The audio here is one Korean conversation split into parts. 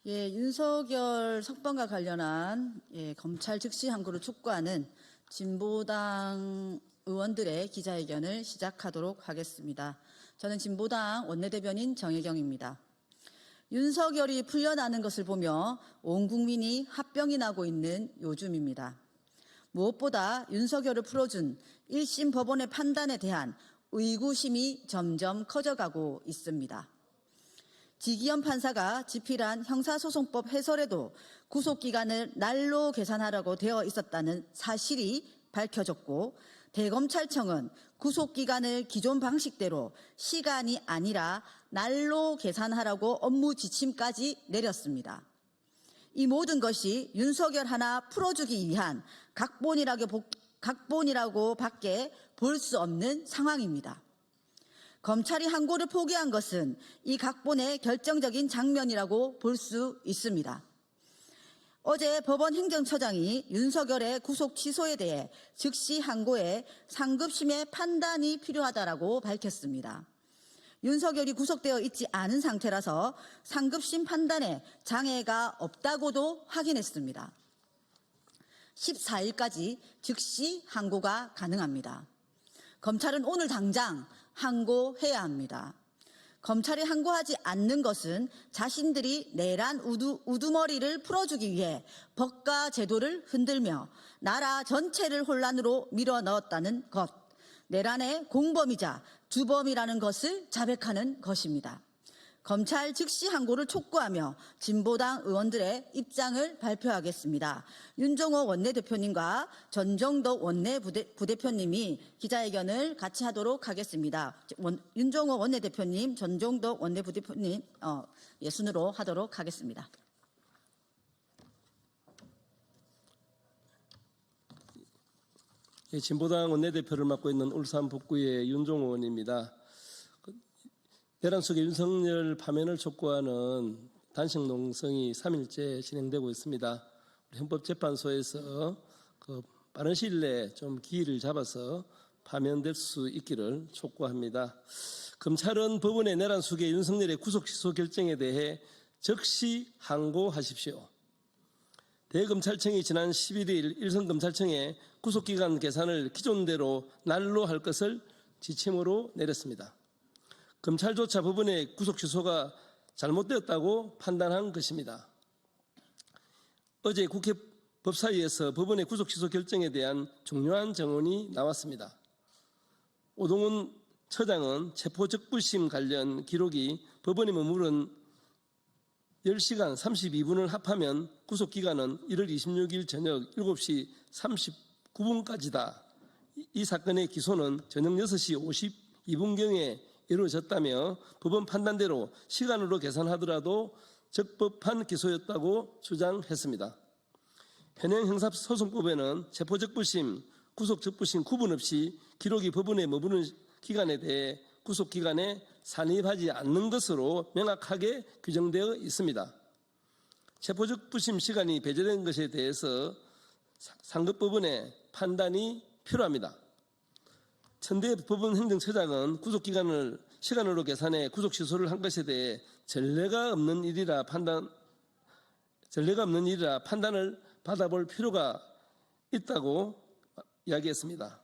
윤석열 석방과 관련한 검찰 즉시 항고를 촉구하는 진보당 의원들의 기자회견을 시작하도록 하겠습니다. 저는 진보당 원내대변인 정혜경입니다. 윤석열이 풀려나는 것을 보며 온 국민이 합병이 나고 있는 요즘입니다. 무엇보다 윤석열을 풀어준 1심 법원의 판단에 대한 의구심이 점점 커져가고 있습니다. 지기현 판사가 집필한 형사소송법 해설에도 구속기간을 날로 계산하라고 되어 있었다는 사실이 밝혀졌고, 대검찰청은 구속기간을 기존 방식대로 시간이 아니라 날로 계산하라고 업무 지침까지 내렸습니다. 이 모든 것이 윤석열 하나 풀어주기 위한 각본이라고 밖에 볼 수 없는 상황입니다. 검찰이 항고를 포기한 것은 이 각본의 결정적인 장면이라고 볼 수 있습니다. 어제 법원 행정처장이 윤석열의 구속 취소에 대해 즉시 항고에 상급심의 판단이 필요하다고 밝혔습니다. 윤석열이 구속되어 있지 않은 상태라서 상급심 판단에 장애가 없다고도 확인했습니다. 14일까지 즉시 항고가 가능합니다. 검찰은 오늘 당장 항고해야 합니다. 검찰이 항고하지 않는 것은 자신들이 내란 우두머리를 풀어주기 위해 법과 제도를 흔들며 나라 전체를 혼란으로 밀어넣었다는 것, 내란의 공범이자 주범이라는 것을 자백하는 것입니다. 검찰 즉시 항고를 촉구하며 진보당 의원들의 입장을 발표하겠습니다. 윤종호 원내대표님과 전정덕 원내부대표님이 기자회견을 같이 하도록 하겠습니다. 윤종호 원내대표님, 전정덕 원내부대표님 순으로 하도록 하겠습니다. 진보당 원내대표를 맡고 있는 울산 북구의 윤종호 의원입니다. 내란 속의 윤석열 파면을 촉구하는 단식 농성이 3일째 진행되고 있습니다. 헌법재판소에서 빠른 시일 내에 좀 기일을 잡아서 파면될 수 있기를 촉구합니다. 검찰은 법원의 내란 속의 윤석열의 구속 취소 결정에 대해 즉시 항고하십시오. 대검찰청이 지난 11일 일선검찰청에 구속기간 계산을 기존대로 날로 할 것을 지침으로 내렸습니다. 검찰조차 법원의 구속 취소가 잘못되었다고 판단한 것입니다. 어제 국회 법사위에서 법원의 구속 취소 결정에 대한 중요한 정언이 나왔습니다. 오동훈 처장은 체포적부심 관련 기록이 법원에 머무른 10시간 32분을 합하면 구속기간은 1월 26일 저녁 7시 39분까지다. 이 사건의 기소는 저녁 6시 52분경에 이루어졌다며 법원 판단대로 시간으로 계산하더라도 적법한 기소였다고 주장했습니다. 현행 형사소송법에는 체포적부심, 구속적부심 구분 없이 기록이 법원에 머무는 기간에 대해 구속기간에 산입하지 않는 것으로 명확하게 규정되어 있습니다. 체포적부심 시간이 배제된 것에 대해서 상급법원의 판단이 필요합니다. 천대 법원 행정처장은 구속기간을 시간으로 계산해 구속 취소를 한 것에 대해 전례가 없는 일이라 판단을 받아볼 필요가 있다고 이야기했습니다.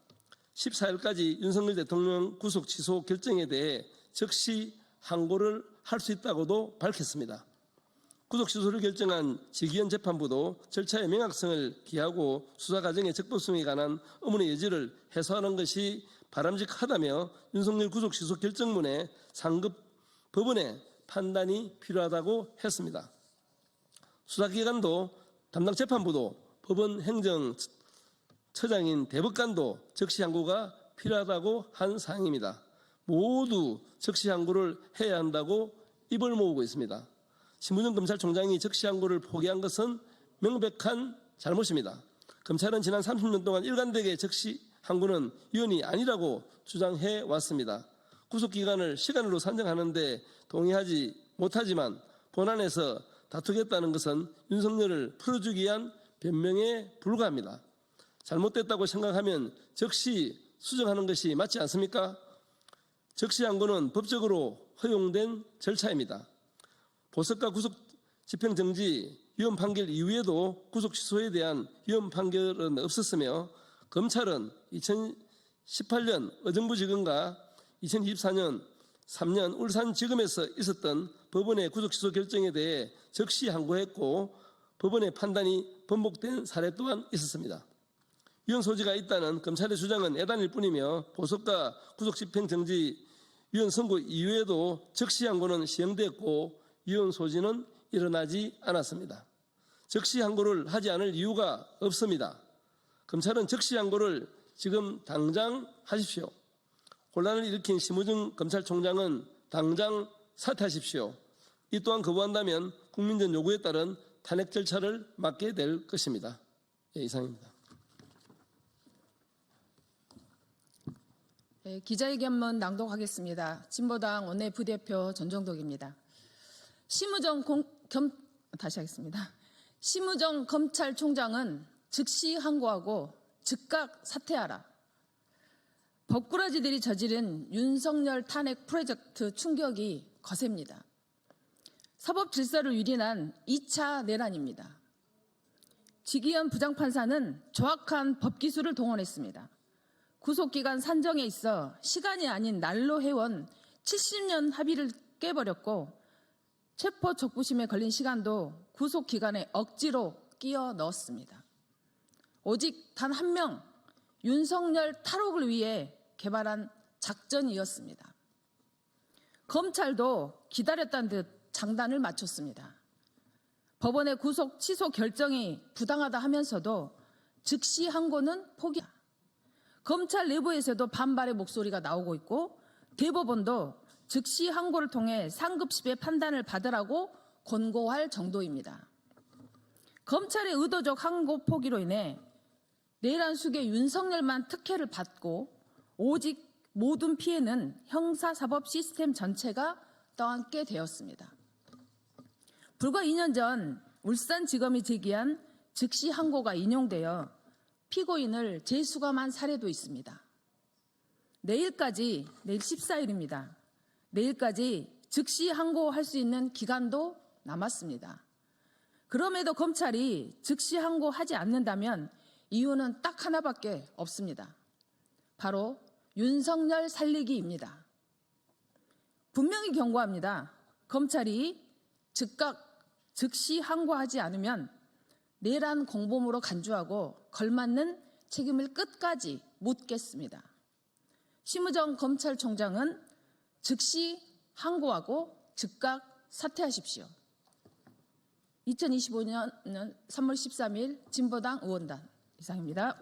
14일까지 윤석열 대통령 구속 취소 결정에 대해 즉시 항고를 할 수 있다고도 밝혔습니다. 구속 취소를 결정한 지기현 재판부도 절차의 명확성을 기하고 수사 과정의 적법성에 관한 의문의 여지를 해소하는 것이 바람직하다며 윤석열 구속 취소 결정문에 상급 법원의 판단이 필요하다고 했습니다. 수사기관도 담당 재판부도 법원 행정처장인 대법관도 즉시 항고가 필요하다고 한 사항입니다. 모두 즉시 항고를 해야 한다고 입을 모으고 있습니다. 신부전 검찰총장이 즉시 항고를 포기한 것은 명백한 잘못입니다. 검찰은 지난 30년 동안 일관되게 즉시 항고는 위헌이 아니라고 주장해 왔습니다. 구속기간을 시간으로 산정하는데 동의하지 못하지만 본안에서 다투겠다는 것은 윤석열을 풀어주기 위한 변명에 불과합니다. 잘못됐다고 생각하면 즉시 수정하는 것이 맞지 않습니까? 즉시 항고는 법적으로 허용된 절차입니다. 보석과 구속 집행정지, 위헌 판결 이후에도 구속 취소에 대한 위헌 판결은 없었으며 검찰은 2018년 의정부지검과 2024년 3년 울산지검에서 있었던 법원의 구속 취소 결정에 대해 즉시 항고했고 법원의 판단이 번복된 사례 또한 있었습니다. 위헌 소지가 있다는 검찰의 주장은 애단일 뿐이며 보석과 구속 집행정지 위헌 선고 이후에도 즉시 항고는 시행됐고 위헌 소지는 일어나지 않았습니다. 즉시 항고를 하지 않을 이유가 없습니다. 검찰은 즉시 항고를 지금 당장 하십시오. 혼란을 일으킨 심우정 검찰총장은 당장 사퇴하십시오. 이 또한 거부한다면 국민적 요구에 따른 탄핵 절차를 맡게 될 것입니다. 이상입니다. 네, 기자회견문 낭독하겠습니다. 진보당 원내부대표 전정덕입니다. 심우정 검찰총장은 즉시 항고하고 즉각 사퇴하라. 법꾸라지들이 저지른 윤석열 탄핵 프로젝트 충격이 거셉니다. 사법 질서를 유린한 2차 내란입니다. 지기현 부장판사는 정확한 법기술을 동원했습니다. 구속기간 산정에 있어 시간이 아닌 날로 해온 70년 합의를 깨버렸고 체포 적부심에 걸린 시간도 구속기간에 억지로 끼워 넣었습니다. 오직 단 한 명, 윤석열 탈옥을 위해 개발한 작전이었습니다. 검찰도 기다렸다는 듯 장단을 맞췄습니다. 법원의 구속 취소 결정이 부당하다 하면서도 즉시 항고는 포기합니다. 검찰 내부에서도 반발의 목소리가 나오고 있고 대법원도 즉시 항고를 통해 상급심의 판단을 받으라고 권고할 정도입니다. 검찰의 의도적 항고 포기로 인해 내란 수괴 윤석열만 특혜를 받고 오직 모든 피해는 형사사법 시스템 전체가 떠안게 되었습니다. 불과 2년 전 울산지검이 제기한 즉시 항고가 인용되어 피고인을 재수감한 사례도 있습니다. 내일 14일입니다. 내일까지 즉시 항고할 수 있는 기간도 남았습니다. 그럼에도 검찰이 즉시 항고하지 않는다면 이유는 딱 하나밖에 없습니다. 바로 윤석열 살리기입니다. 분명히 경고합니다. 검찰이 즉각 즉시 항고하지 않으면 내란 공범으로 간주하고 걸맞는 책임을 끝까지 묻겠습니다. 심우정 검찰총장은 즉시 항고하고 즉각 사퇴하십시오. 2025년 3월 13일 진보당 의원단 이상입니다.